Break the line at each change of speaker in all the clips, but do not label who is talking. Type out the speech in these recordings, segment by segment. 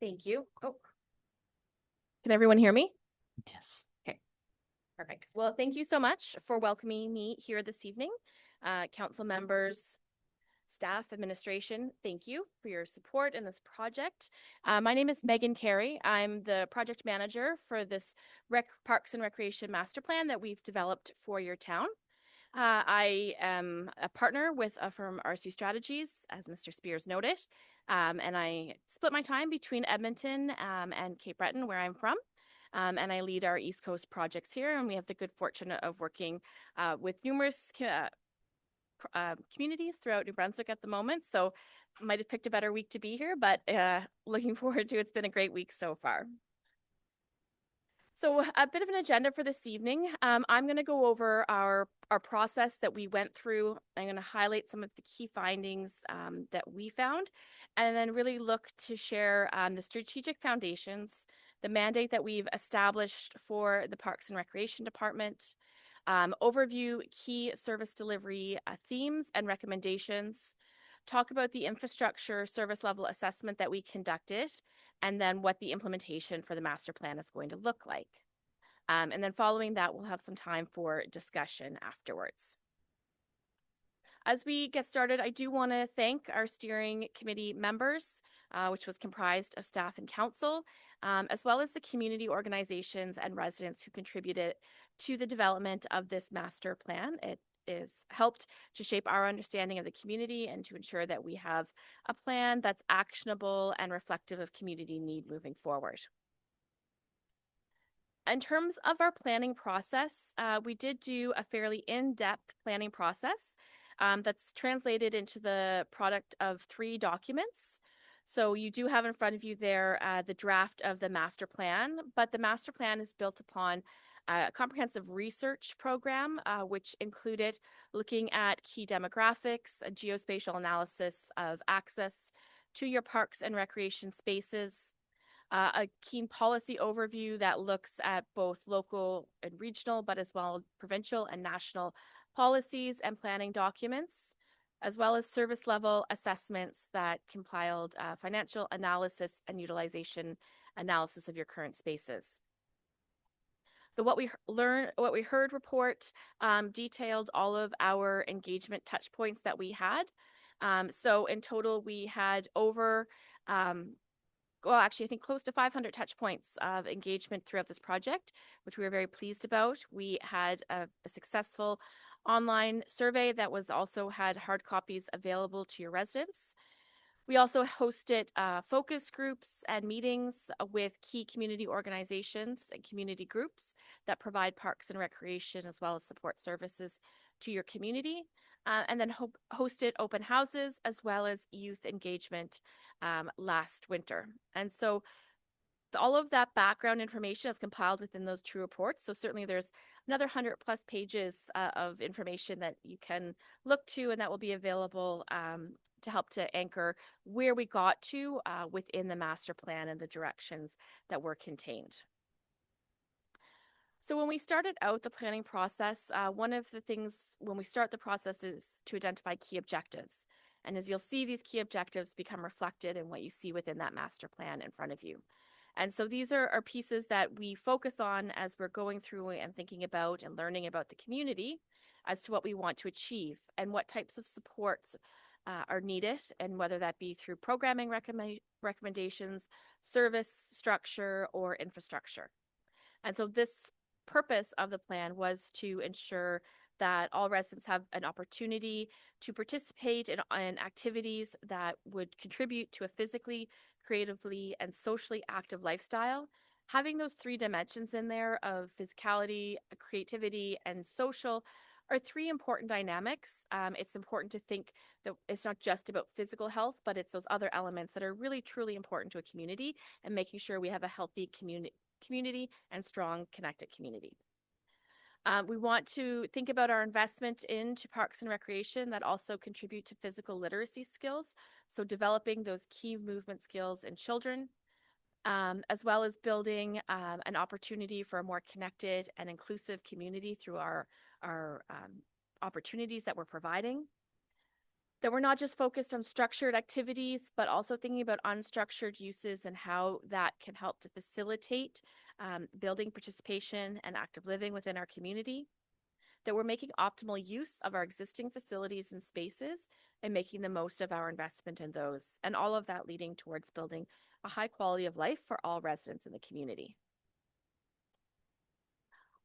Thank you. Oh, can everyone hear me?
Yes.
Okay, perfect. Well, thank you so much for welcoming me here this evening. Council members, staff, administration, thank you for your support in this project. My name is Meaghan Carey. I'm the project manager for this Parks and Recreation Master Plan that we've developed for your town. I am a partner with a firm RC Strategies, as Mr. Spears noted, and I split my time between Edmonton and Cape Breton, where I'm from. And I lead our East Coast projects here, and we have the good fortune of working with numerous communities throughout New Brunswick at the moment. So might have picked a better week to be here, but looking forward to it. It's been a great week so far. So a bit of an agenda for this evening. I'm going to go over our process that we went through. I'm going to highlight some of the key findings that we found, and then really look to share the strategic foundations, the mandate that we've established for the Parks and Recreation Department, overview key service delivery themes and recommendations, talk about the infrastructure service level assessment that we conducted, and then what the implementation for the master plan is going to look like. And then following that, we'll have some time for discussion afterwards. As we get started, I do want to thank our steering committee members, which was comprised of staff and council, as well as the community organizations and residents who contributed to the development of this master plan. It is helped to shape our understanding of the community and to ensure that we have a plan that's actionable and reflective of community need moving forward. In terms of our planning process, we did do a fairly in-depth planning process that's translated into the product of 3 documents. So you do have in front of you there the draft of the master plan, but the master plan is built upon a comprehensive research program, which included looking at key demographics, a geospatial analysis of access to your parks and recreation spaces, a keen policy overview that looks at both local and regional, but as well provincial and national policies and planning documents, as well as service level assessments that compiled financial analysis and utilization analysis of your current spaces. The What We Heard report detailed all of our engagement touch points that we had. So in total, we had over well, actually, I think close to 500 touch points of engagement throughout this project, which we were very pleased about. We had a successful online survey that was also had hard copies available to your residents. We also hosted focus groups and meetings with key community organizations and community groups that provide parks and recreation as well as support services to your community. And then hosted open houses as well as youth engagement last winter. And so all of that background information is compiled within those 2 reports. So certainly there's another 100+ pages of information that you can look to, and that will be available to help to anchor where we got to within the master plan and the directions that were contained. So when we started out the planning process, one of the things when we start the process is to identify key objectives. And as you'll see, these key objectives become reflected in what you see within that master plan in front of you. And so these are pieces that we focus on as we're going through and thinking about and learning about the community as to what we want to achieve and what types of supports are needed, and whether that be through programming recommendations, service structure, or infrastructure. And so this purpose of the plan was to ensure that all residents have an opportunity to participate in activities that would contribute to a physically, creatively, and socially active lifestyle. Having those 3 dimensions in there of physicality, creativity, and social are 3 important dynamics. It's important to think that it's not just about physical health, but it's those other elements that are really, truly important to a community and making sure we have a healthy community and strong connected community. We want to think about our investment into parks and recreation that also contribute to physical literacy skills. So developing those key movement skills in children, as well as building an opportunity for a more connected and inclusive community through our opportunities that we're providing. That we're not just focused on structured activities, but also thinking about unstructured uses and how that can help to facilitate building participation and active living within our community. That we're making optimal use of our existing facilities and spaces and making the most of our investment in those, and all of that leading towards building a high quality of life for all residents in the community.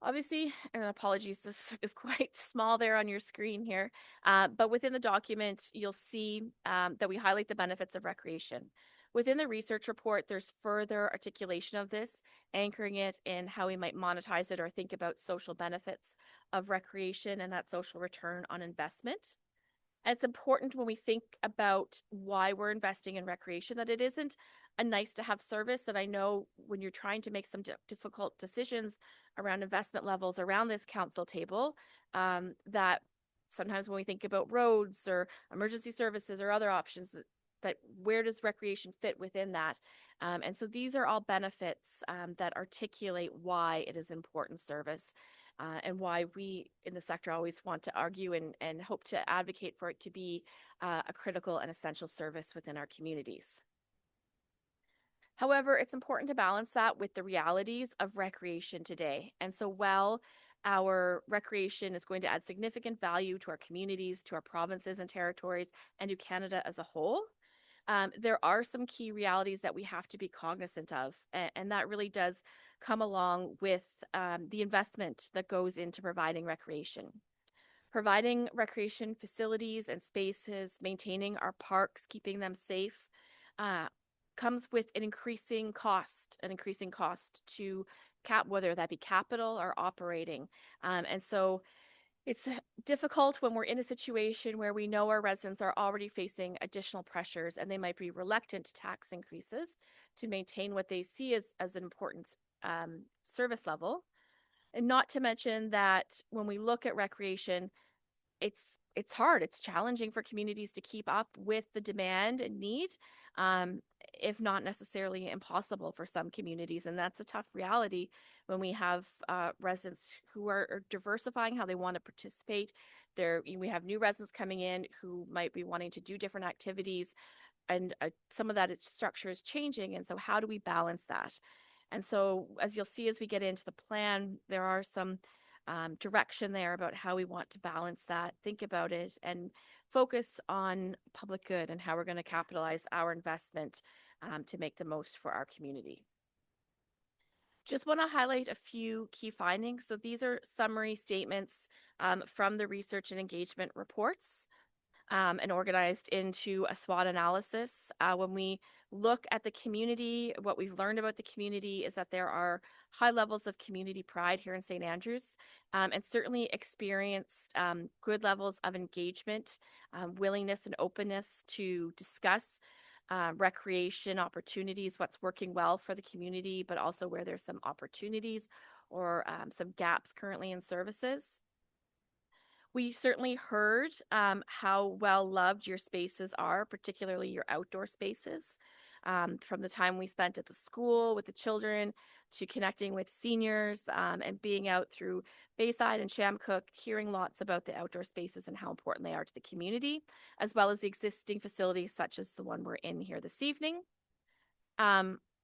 Obviously, and apologies, this is quite small there on your screen here, but within the document, you'll see that we highlight the benefits of recreation. Within the research report, there's further articulation of this, anchoring it in how we might monetize it or think about social benefits of recreation and that social return on investment. And it's important when we think about why we're investing in recreation that it isn't a nice to have service. And I know when you're trying to make some difficult decisions around investment levels around this council table, that sometimes when we think about roads or emergency services or other options, that where does recreation fit within that? And so these are all benefits that articulate why it is important service, and why we in the sector always want to argue and hope to advocate for it to be a critical and essential service within our communities. However, it's important to balance that with the realities of recreation today. And so while our recreation is going to add significant value to our communities, to our provinces and territories, and to Canada as a whole, there are some key realities that we have to be cognizant of. And that really does come along with the investment that goes into providing recreation. Providing recreation facilities and spaces, maintaining our parks, keeping them safe, uh, comes with an increasing cost to whether that be capital or operating. And so it's difficult when we're in a situation where we know our residents are already facing additional pressures and they might be reluctant to tax increases to maintain what they see as an important service level. And not to mention that when we look at recreation, it's hard. It's challenging for communities to keep up with the demand and need, um, if not necessarily impossible for some communities. And that's a tough reality when we have residents who are diversifying how they want to participate. We have new residents coming in who might be wanting to do different activities, and some of that structure is changing. And so, how do we balance that? And so, as you'll see as we get into the plan, there are some direction there about how we want to balance that, think about it, and focus on public good and how we're going to capitalize our investment to make the most for our community. Just want to highlight a few key findings. So these are summary statements from the research and engagement reports, and organized into a SWOT analysis. When we look at the community, what we've learned about the community is that there are high levels of community pride here in St. Andrews, and certainly experienced good levels of engagement, willingness and openness to discuss recreation opportunities, what's working well for the community, but also where there's some opportunities or some gaps currently in services. We certainly heard how well loved your spaces are, particularly your outdoor spaces. From the time we spent at the school with the children to connecting with seniors, and being out through Bayside and Shamcook, hearing lots about the outdoor spaces and how important they are to the community, as well as the existing facilities such as the one we're in here this evening.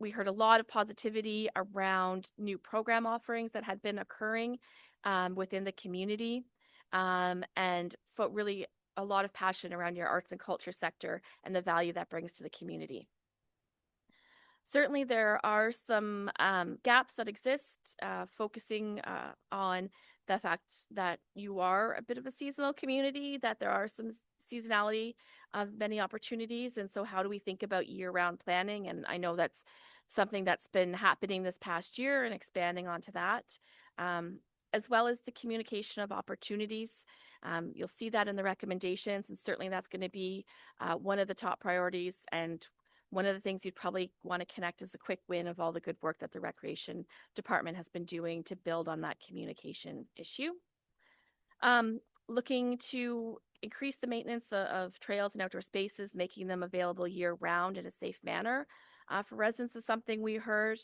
We heard a lot of positivity around new program offerings that had been occurring within the community, and really a lot of passion around your arts and culture sector and the value that brings to the community. Certainly, there are some gaps that exist, focusing on the fact that you are a bit of a seasonal community, that there are some seasonality of many opportunities. And so, how do we think about year-round planning? And I know that's something that's been happening this past year and expanding onto that, as well as the communication of opportunities. You'll see that in the recommendations, and certainly that's going to be one of the top priorities. And one of the things you'd probably want to connect is a quick win of all the good work that the Recreation Department has been doing to build on that communication issue. Looking to increase the maintenance of trails and outdoor spaces, making them available year round in a safe manner for residents is something we heard.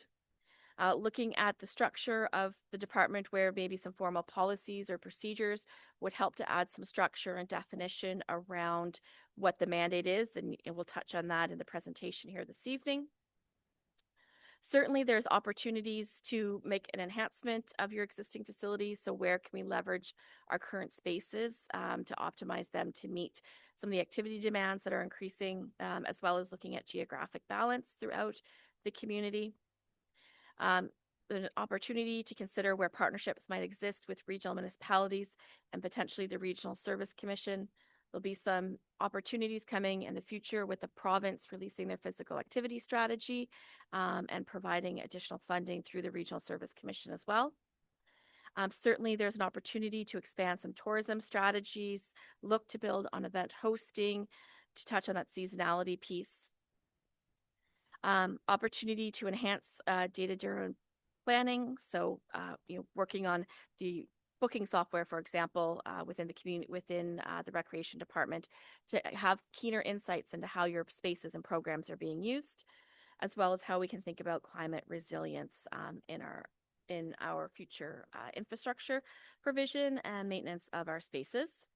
looking at the structure of the department where maybe some formal policies or procedures would help to add some structure and definition around what the mandate is. And we'll touch on that in the presentation here this evening. Certainly, there's opportunities to make an enhancement of your existing facilities. So where can we leverage our current spaces to optimize them to meet some of the activity demands that are increasing, as well as looking at geographic balance throughout the community. An opportunity to consider where partnerships might exist with regional municipalities and potentially the Regional Service Commission. There'll be some opportunities coming in the future with the province releasing their physical activity strategy and providing additional funding through the Regional Service Commission as well. Certainly, there's an opportunity to expand some tourism strategies, look to build on event hosting, to touch on that seasonality piece. Opportunity to enhance data-driven planning. So, working on the booking software, for example, within the community, within the recreation department, to have keener insights into how your spaces and programs are being used, as well as how we can think about climate resilience in our future infrastructure provision and maintenance of our spaces.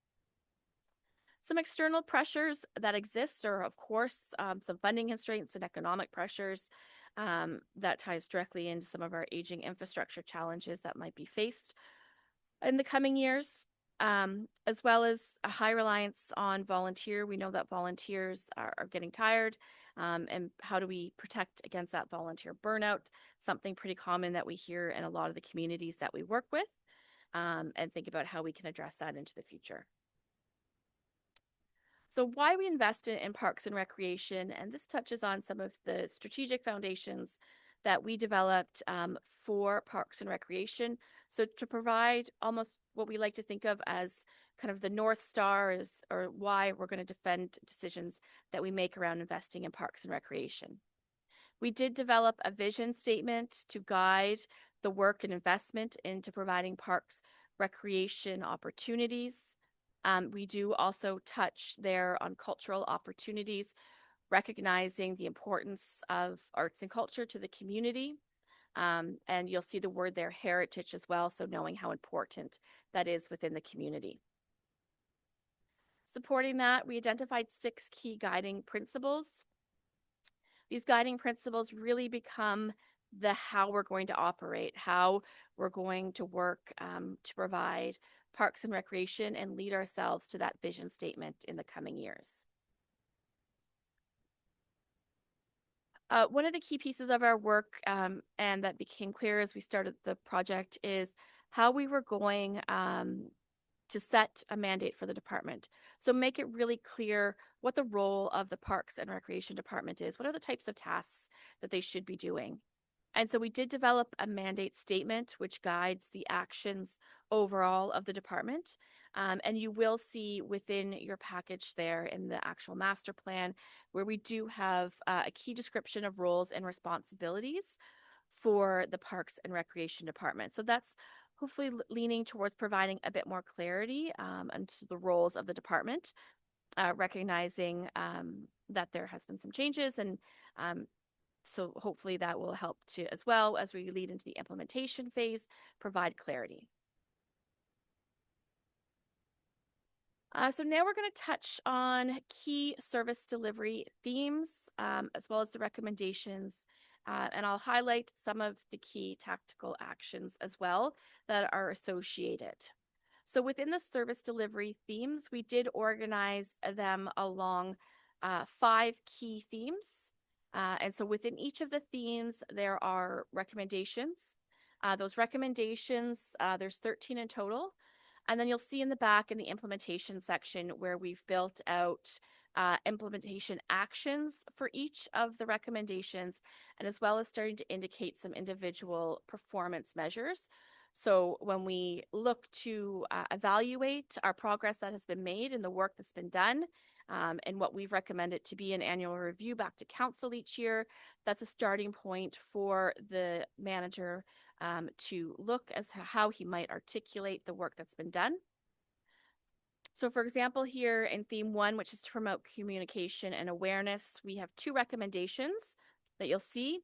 Some external pressures that exist are, of course, some funding constraints and economic pressures that ties directly into some of our aging infrastructure challenges that might be faced in the coming years, as well as a high reliance on volunteer. We know that volunteers are getting tired, and how do we protect against that volunteer burnout? Something pretty common that we hear in a lot of the communities that we work with, and think about how we can address that into the future. So, why we invest in parks and recreation, and this touches on some of the strategic foundations that we developed for parks and recreation. So, to provide almost what we like to think of as kind of the North Star is, or why we're going to defend decisions that we make around investing in parks and recreation. We did develop a vision statement to guide the work and investment into providing parks recreation opportunities. We do also touch there on cultural opportunities, recognizing the importance of arts and culture to the community. And you'll see the word there, heritage, as well. So knowing how important that is within the community. Supporting that, we identified 6 key guiding principles. These guiding principles really become the how we're going to operate, how we're going to work to provide parks and recreation and lead ourselves to that vision statement in the coming years. One of the key pieces of our work and that became clear as we started the project is how we were going to set a mandate for the department. So make it really clear what the role of the Parks and Recreation Department is. What are the types of tasks that they should be doing? And so we did develop a mandate statement which guides the actions overall of the department. And you will see within your package there in the actual master plan where we do have a key description of roles and responsibilities for the Parks and Recreation Department. So that's hopefully leaning towards providing a bit more clarity into the roles of the department, recognizing that there has been some changes, and so hopefully that will help to, as well as we lead into the implementation phase, provide clarity. So now we're going to touch on key service delivery themes, as well as the recommendations. And I'll highlight some of the key tactical actions as well that are associated. So within the service delivery themes, we did organize them along 5 key themes. And so within each of the themes, there are recommendations. Those recommendations, there's 13 in total. And then you'll see in the back in the implementation section where we've built out implementation actions for each of the recommendations, and as well as starting to indicate some individual performance measures. So when we look to evaluate our progress that has been made and the work that's been done, and what we've recommended to be an annual review back to council each year, that's a starting point for the manager to look as how he might articulate the work that's been done. So for example, here in theme 1, which is to promote communication and awareness, we have 2 recommendations that you'll see.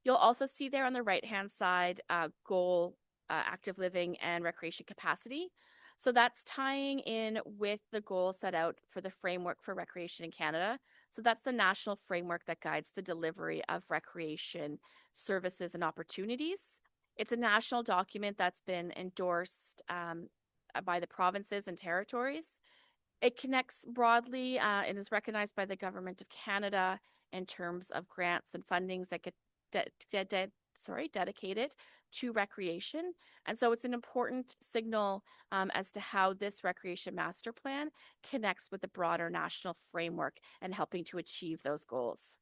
You'll also see there on the right-hand side, goal, active living and recreation capacity. So that's tying in with the goal set out for the framework for recreation in Canada. So that's the national framework that guides the delivery of recreation services and opportunities. It's a national document that's been endorsed by the provinces and territories. It connects broadly and is recognized by the Government of Canada in terms of grants and fundings that get dedicated to recreation. And so it's an important signal as to how this recreation master plan connects with the broader national framework and helping to achieve those goals.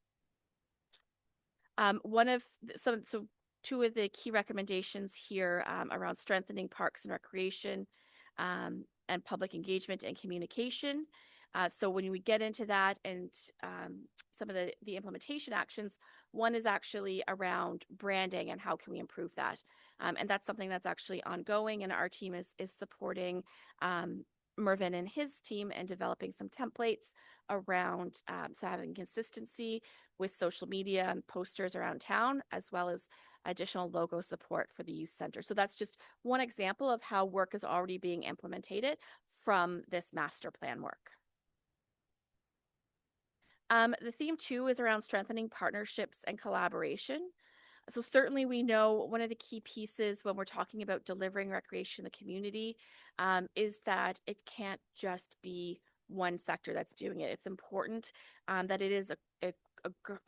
One of so two of the key recommendations here around strengthening parks and recreation and public engagement and communication. So when we get into that and some of the implementation actions, one is actually around branding and how can we improve that. And that's something that's actually ongoing, and our team is supporting Mervyn and his team and developing some templates around so having consistency with social media and posters around town, as well as additional logo support for the youth center. So that's just one example of how work is already being implemented from this master plan work. The theme 2 is around strengthening partnerships and collaboration. So certainly we know one of the key pieces when we're talking about delivering recreation in the community is that it can't just be one sector that's doing it. It's important that it is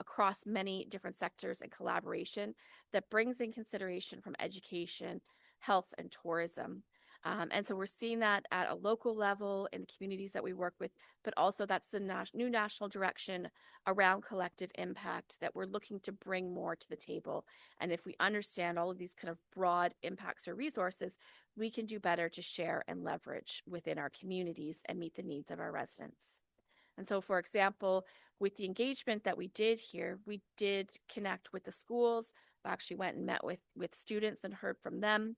across many different sectors and collaboration that brings in consideration from education, health, and tourism. And so we're seeing that at a local level in the communities that we work with, but also that's the new national direction around collective impact that we're looking to bring more to the table. And if we understand all of these kind of broad impacts or resources, we can do better to share and leverage within our communities and meet the needs of our residents. And so, for example, with the engagement that we did here, we did connect with the schools. We actually went and met with students and heard from them,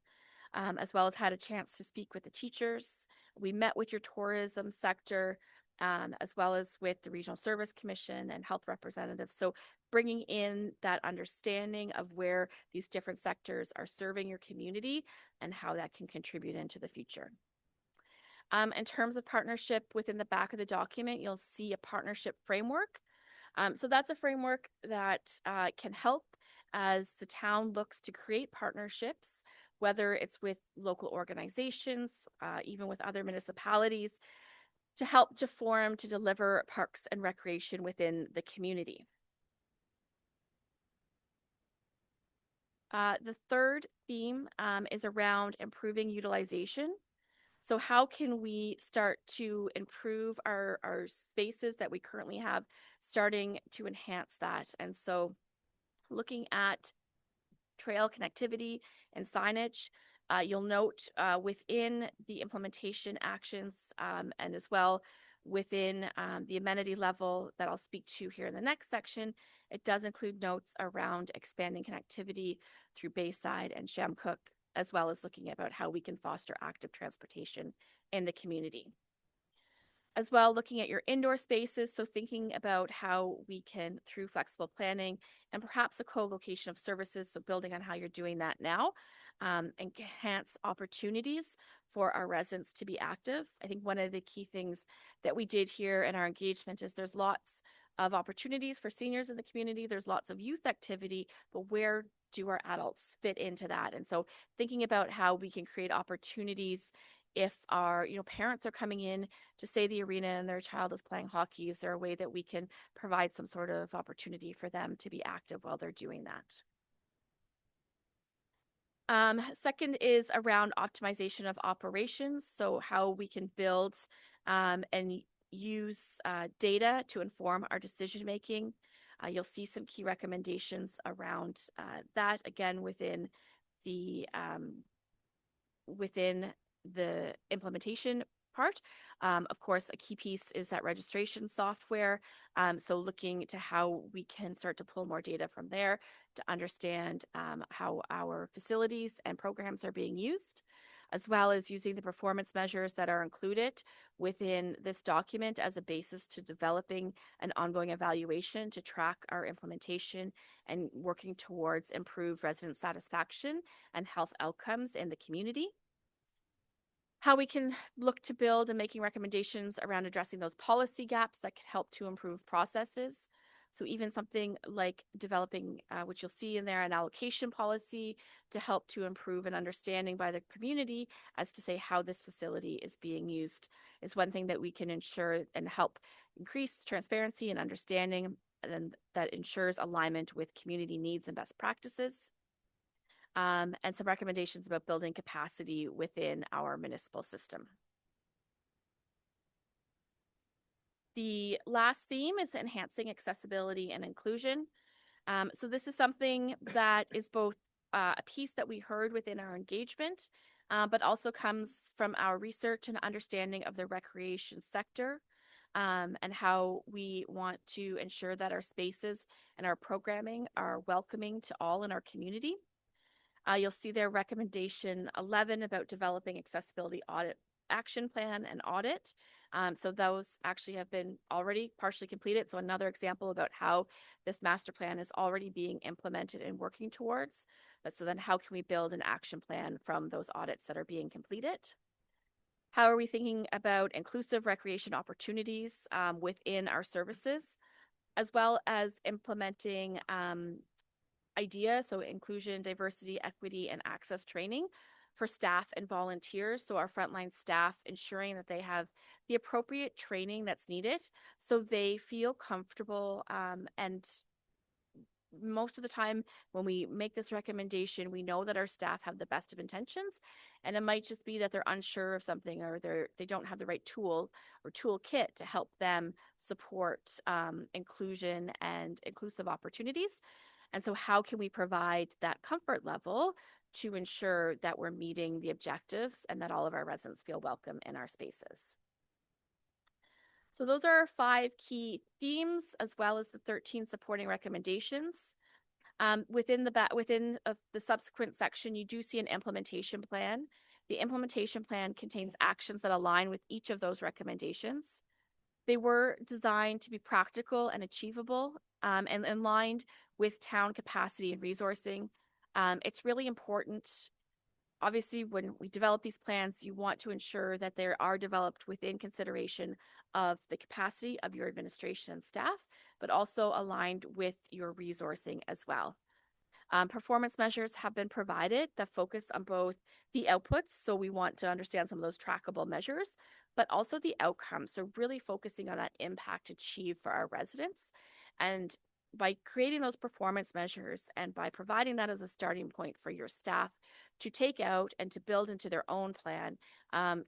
as well as had a chance to speak with the teachers. We met with your tourism sector, as well as with the Regional Service Commission and health representatives. So bringing in that understanding of where these different sectors are serving your community and how that can contribute into the future. In terms of partnership, within the back of the document, you'll see a partnership framework. So that's a framework that can help as the town looks to create partnerships, whether it's with local organizations, even with other municipalities, to help to deliver parks and recreation within the community. The third theme is around improving utilization. So how can we start to improve our spaces that we currently have, starting to enhance that? And so looking at trail connectivity and signage, you'll note within the implementation actions and as well within the amenity level that I'll speak to here in the next section, it does include notes around expanding connectivity through Bayside and Shamcook, as well as looking about how we can foster active transportation in the community. As well, looking at your indoor spaces, so thinking about how we can, through flexible planning and perhaps a co-location of services, so building on how you're doing that now, enhance opportunities for our residents to be active. I think one of the key things that we did here in our engagement is there's lots of opportunities for seniors in the community. There's lots of youth activity, but where do our adults fit into that? And so thinking about how we can create opportunities if our parents are coming in to say the arena and their child is playing hockey, is there a way that we can provide some sort of opportunity for them to be active while they're doing that? Second is around optimization of operations. So how we can build and use data to inform our decision making. You'll see some key recommendations around that again within the implementation part. Of course, a key piece is that registration software. So looking to how we can start to pull more data from there to understand how our facilities and programs are being used. as well as using the performance measures that are included within this document as a basis to developing an ongoing evaluation to track our implementation and working towards improved resident satisfaction and health outcomes in the community. How we can look to build and making recommendations around addressing those policy gaps that can help to improve processes. So even something like developing, which you'll see in there, an allocation policy to help to improve an understanding by the community as to say how this facility is being used is one thing that we can ensure and help increase transparency and understanding, and that ensures alignment with community needs and best practices. And some recommendations about building capacity within our municipal system. The last theme is enhancing accessibility and inclusion. So this is something that is both a piece that we heard within our engagement, but also comes from our research and understanding of the recreation sector, and how we want to ensure that our spaces and our programming are welcoming to all in our community. You'll see their recommendation 11 about developing accessibility audit action plan and audit. So those actually have been already partially completed. So another example about how this master plan is already being implemented and working towards. But so then how can we build an action plan from those audits that are being completed? How are we thinking about inclusive recreation opportunities within our services, as well as implementing IDEA, so inclusion, diversity, equity, and access training for staff and volunteers. So our frontline staff ensuring that they have the appropriate training that's needed so they feel comfortable. And most of the time when we make this recommendation, we know that our staff have the best of intentions, and it might just be that they're unsure of something, or they don't have the right tool or toolkit to help them support inclusion and inclusive opportunities. And so how can we provide that comfort level to ensure that we're meeting the objectives and that all of our residents feel welcome in our spaces? So those are our 5 key themes, as well as the 13 supporting recommendations. Within the subsequent section, you do see an implementation plan. The implementation plan contains actions that align with each of those recommendations. They were designed to be practical and achievable, and aligned with town capacity and resourcing. It's really important. Obviously, when we develop these plans, you want to ensure that they are developed within consideration of the capacity of your administration and staff, but also aligned with your resourcing as well. Performance measures have been provided that focus on both the outputs, so we want to understand some of those trackable measures, but also the outcomes, so really focusing on that impact achieved for our residents. And by creating those performance measures and by providing that as a starting point for your staff to take out and to build into their own plan,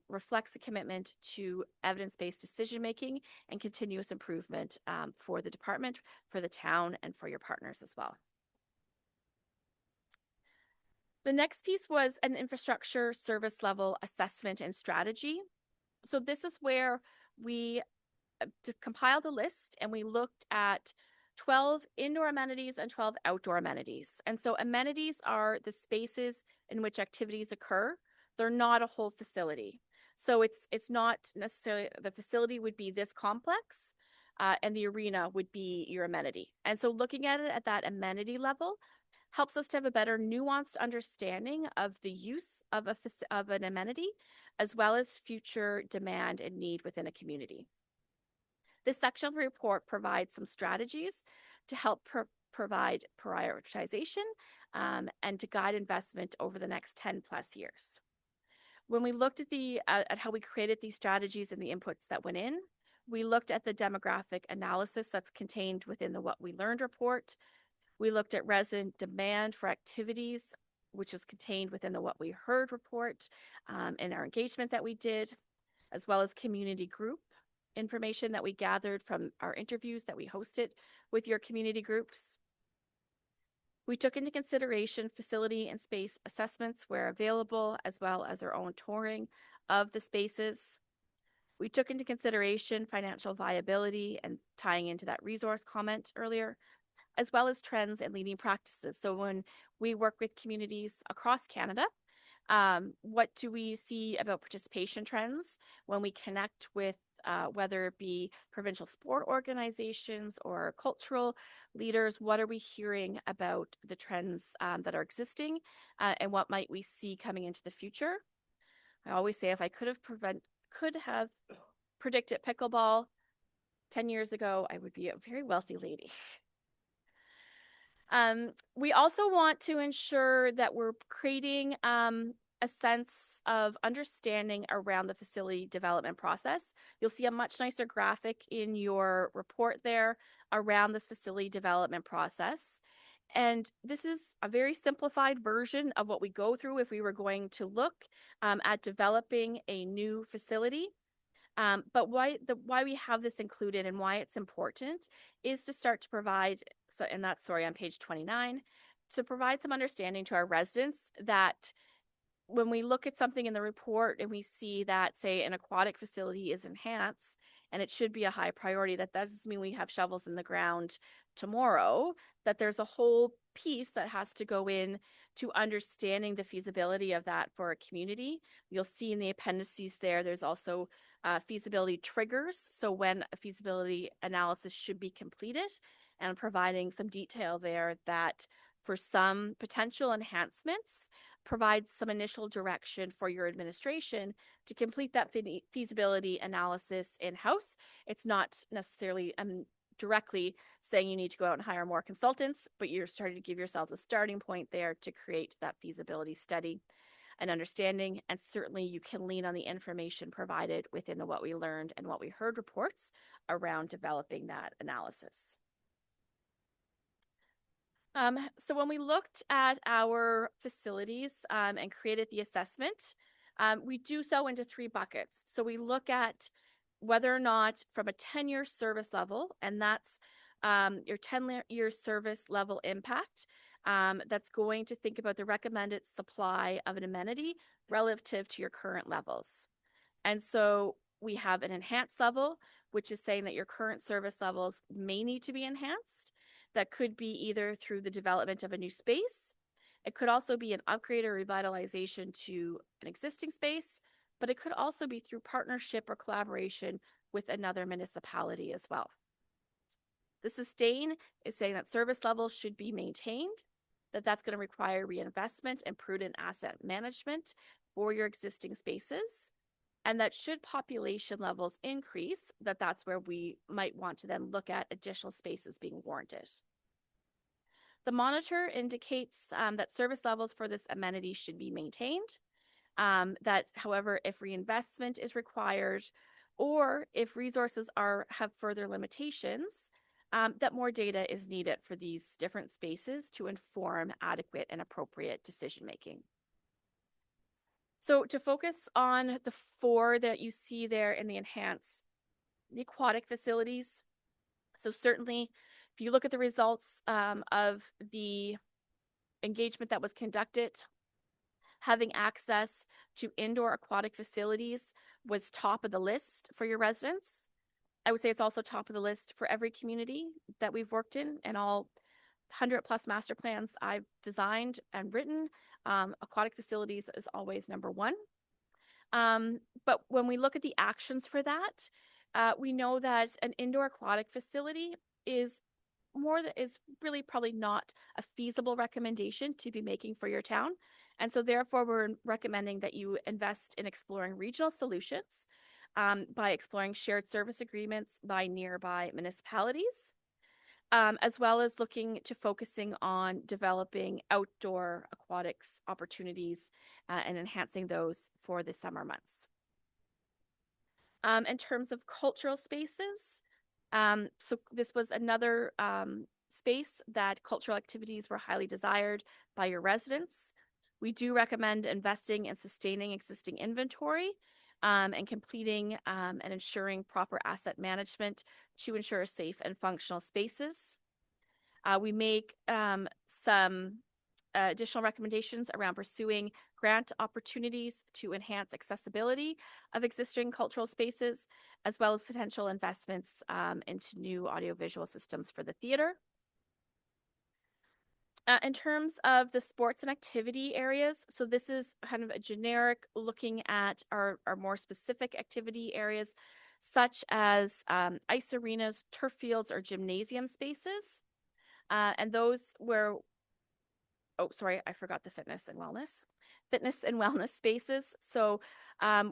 reflects a commitment to evidence-based decision-making and continuous improvement for the department, for the town, and for your partners as well. The next piece was an infrastructure service level assessment and strategy. So this is where we compiled a list and we looked at 12 indoor amenities and 12 outdoor amenities. And so amenities are the spaces in which activities occur. They're not a whole facility. So it's not necessarily the facility would be this complex, and the arena would be your amenity. And so looking at it at that amenity level helps us to have a better nuanced understanding of the use of an amenity, as well as future demand and need within a community. This section of the report provides some strategies to help provide prioritization and to guide investment over the next 10 plus years. When we looked at how we created these strategies and the inputs that went in, we looked at the demographic analysis that's contained within the What We Learned report. We looked at resident demand for activities, which was contained within the What We Heard report, and our engagement that we did, as well as community group information that we gathered from our interviews that we hosted with your community groups. We took into consideration facility and space assessments where available, as well as our own touring of the spaces. We took into consideration financial viability and tying into that resource comment earlier, as well as trends and leading practices. So when we work with communities across Canada, What do we see about participation trends when we connect with whether it be provincial sport organizations or cultural leaders? What are we hearing about the trends that are existing, and what might we see coming into the future? I always say if I could have predicted pickleball 10 years ago, I would be a very wealthy lady. We also want to ensure that we're creating a sense of understanding around the facility development process. You'll see a much nicer graphic in your report there around this facility development process. And this is a very simplified version of what we go through if we were going to look at developing a new facility. But why we have this included and why it's important is to start to provide, so and that's sorry on page 29, to provide some understanding to our residents that when we look at something in the report and we see that, say, an aquatic facility is enhanced and it should be a high priority, that doesn't mean we have shovels in the ground tomorrow, that there's a whole piece that has to go in to understanding the feasibility of that for a community. You'll see in the appendices there's also feasibility triggers. So when a feasibility analysis should be completed, and providing some detail there that for some potential enhancements, provides some initial direction for your administration to complete that feasibility analysis in-house. It's not necessarily directly saying you need to go out and hire more consultants, but you're starting to give yourselves a starting point there to create that feasibility study and understanding. And certainly you can lean on the information provided within the What We Learned and What We Heard reports around developing that analysis. So when we looked at our facilities and created the assessment, we do so into 3 buckets. So we look at whether or not from a 10-year service level, and that's your 10-year service level impact, that's going to think about the recommended supply of an amenity relative to your current levels. And so we have an enhanced level, which is saying that your current service levels may need to be enhanced. That could be either through the development of a new space. It could also be an upgrade or revitalization to an existing space, but it could also be through partnership or collaboration with another municipality as well. The sustain is saying that service levels should be maintained, that's going to require reinvestment and prudent asset management for your existing spaces. And that should population levels increase, that's where we might want to then look at additional spaces being warranted. The monitor indicates that service levels for this amenity should be maintained. That, however, if reinvestment is required or if resources have further limitations, that more data is needed for these different spaces to inform adequate and appropriate decision making. So to focus on the 4 that you see there in the aquatic facilities. So certainly, if you look at the results of the engagement that was conducted, having access to indoor aquatic facilities was top of the list for your residents. I would say it's also top of the list for every community that we've worked in and all 100+ master plans I've designed and written. Aquatic facilities is always number 1. But when we look at the actions for that, we know that an indoor aquatic facility is really probably not a feasible recommendation to be making for your town. And so therefore, we're recommending that you invest in exploring regional solutions by exploring shared service agreements by nearby municipalities, as well as looking to focusing on developing outdoor aquatics opportunities and enhancing those for the summer months. In terms of cultural spaces, so this was another space that cultural activities were highly desired by your residents. We do recommend investing and sustaining existing inventory and completing and ensuring proper asset management to ensure safe and functional spaces. We make some additional recommendations around pursuing grant opportunities to enhance accessibility of existing cultural spaces, as well as potential investments into new audiovisual systems for the theater. In terms of the sports and activity areas, so this is kind of a generic looking at our more specific activity areas, such as ice arenas, turf fields, or gymnasium spaces. And those where, oh, sorry, I forgot the fitness and wellness. Fitness and wellness spaces. So,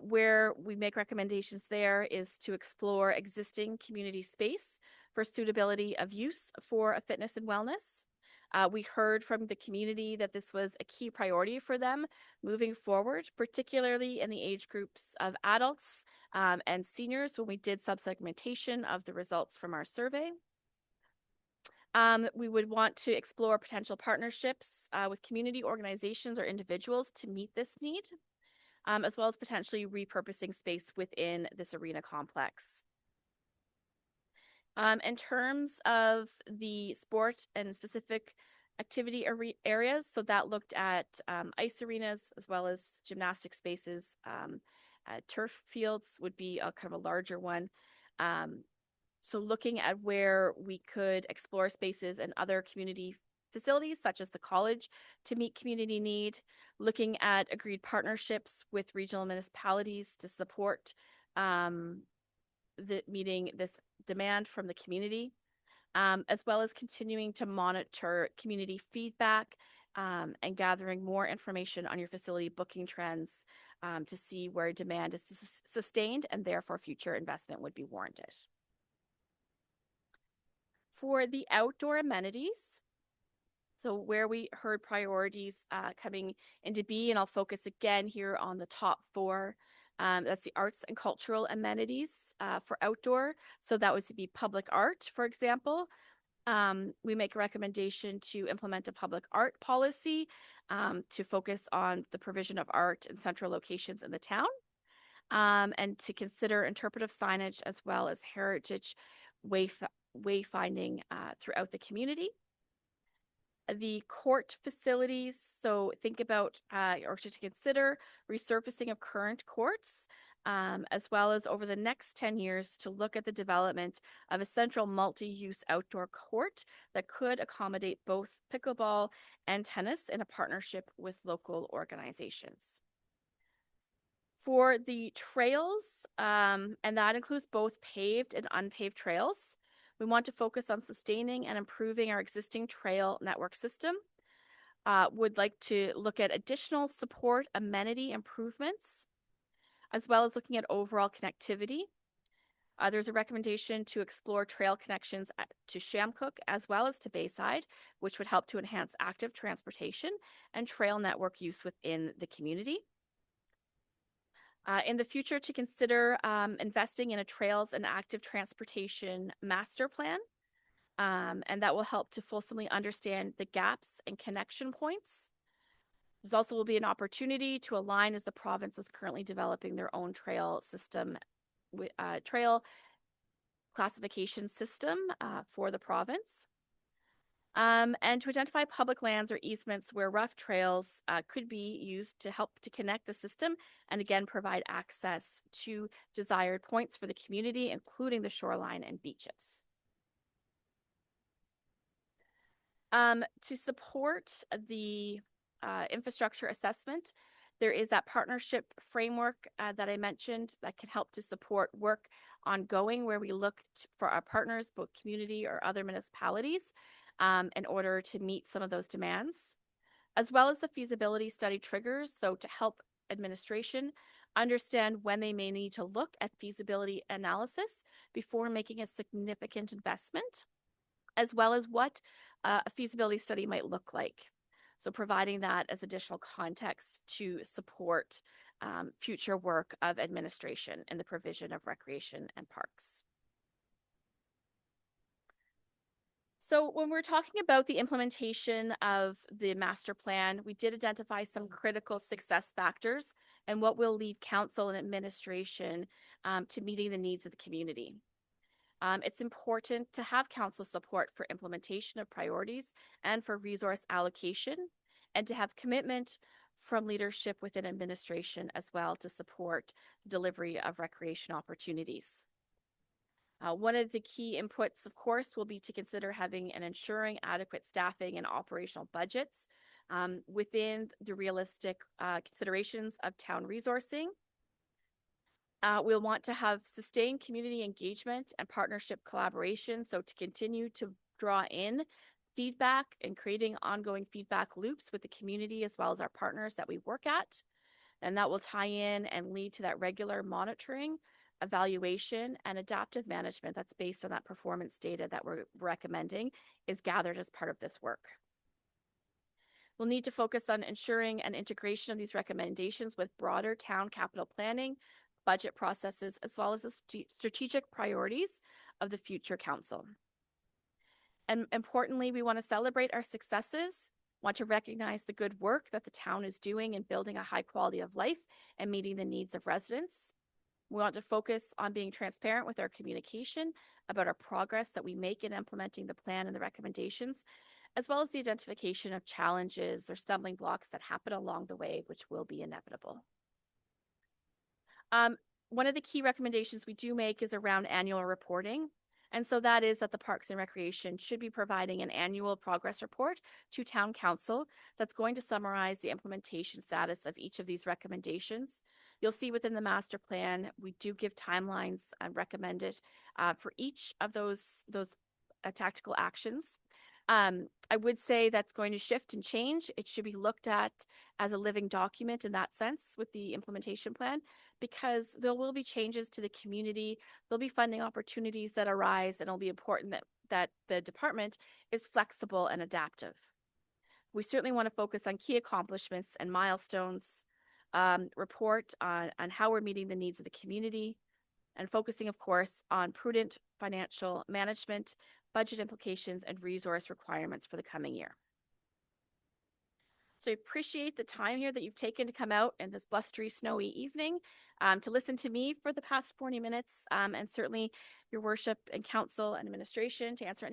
where we make recommendations there is to explore existing community space for suitability of use for a fitness and wellness. We heard from the community that this was a key priority for them moving forward, particularly in the age groups of adults and seniors when we did subsegmentation of the results from our survey. We would want to explore potential partnerships with community organizations or individuals to meet this need, as well as potentially repurposing space within this arena complex. In terms of the sport and specific activity areas, so that looked at ice arenas as well as gymnastic spaces. Turf fields would be a kind of a larger one. So looking at where we could explore spaces and other community facilities, such as the college, to meet community need, looking at agreed partnerships with regional municipalities to support meeting this demand from the community, as well as continuing to monitor community feedback and gathering more information on your facility booking trends to see where demand is sustained and therefore future investment would be warranted. For the outdoor amenities, so where we heard priorities coming into B, and I'll focus again here on the top four. That's the arts and cultural amenities for outdoor. So that would be public art, for example. We make a recommendation to implement a public art policy to focus on the provision of art in central locations in the town, and to consider interpretive signage as well as heritage wayfinding throughout the community. The court facilities, so think about or to consider resurfacing of current courts, as well as over the next 10 years to look at the development of a central multi-use outdoor court that could accommodate both pickleball and tennis in a partnership with local organizations. For the trails, and that includes both paved and unpaved trails, we want to focus on sustaining and improving our existing trail network system. Would like to look at additional support amenity improvements, as well as looking at overall connectivity. There's a recommendation to explore trail connections to Shamcook as well as to Bayside, which would help to enhance active transportation and trail network use within the community. In the future, to consider investing in a trails and active transportation master plan, and that will help to fulsomely understand the gaps and connection points. There's also will be an opportunity to align as the province is currently developing their own trail system, trail classification system for the province. And to identify public lands or easements where rough trails could be used to help to connect the system and again provide access to desired points for the community, including the shoreline and beaches. To support the infrastructure assessment, there is that partnership framework that I mentioned that can help to support work ongoing where we look for our partners, both community or other municipalities, in order to meet some of those demands, as well as the feasibility study triggers. So to help administration understand when they may need to look at feasibility analysis before making a significant investment, as well as what a feasibility study might look like. So providing that as additional context to support future work of administration in the provision of recreation and parks. So when we're talking about the implementation of the master plan, we did identify some critical success factors and what will lead council and administration to meeting the needs of the community. It's important to have council support for implementation of priorities and for resource allocation, and to have commitment from leadership within administration as well to support the delivery of recreation opportunities. One of the key inputs, of course, will be to consider having and ensuring adequate staffing and operational budgets within the realistic considerations of town resourcing. We'll want to have sustained community engagement and partnership collaboration. So to continue to draw in feedback and creating ongoing feedback loops with the community as well as our partners that we work at. And that will tie in and lead to that regular monitoring, evaluation, and adaptive management that's based on that performance data that we're recommending is gathered as part of this work. We'll need to focus on ensuring an integration of these recommendations with broader town capital planning, budget processes, as well as the strategic priorities of the future council. And importantly, we want to celebrate our successes, want to recognize the good work that the town is doing in building a high quality of life and meeting the needs of residents. We want to focus on being transparent with our communication about our progress that we make in implementing the plan and the recommendations, as well as the identification of challenges or stumbling blocks that happen along the way, which will be inevitable. One of the key recommendations we do make is around annual reporting. And so that is that the Parks and Recreation should be providing an annual progress report to Town Council that's going to summarize the implementation status of each of these recommendations. You'll see within the master plan, we do give timelines recommended for each of those tactical actions. I would say that's going to shift and change. It should be looked at as a living document in that sense with the implementation plan, because there will be changes to the community. There'll be funding opportunities that arise, and it'll be important that the department is flexible and adaptive. We certainly want to focus on key accomplishments and milestones, report on how we're meeting the needs of the community, and focusing, of course, on prudent financial management, budget implications, and resource requirements for the coming year. So I appreciate the time here that you've taken to come out in this blustery, snowy evening to listen to me for the past 40 minutes, and certainly your worship and council and administration to answer any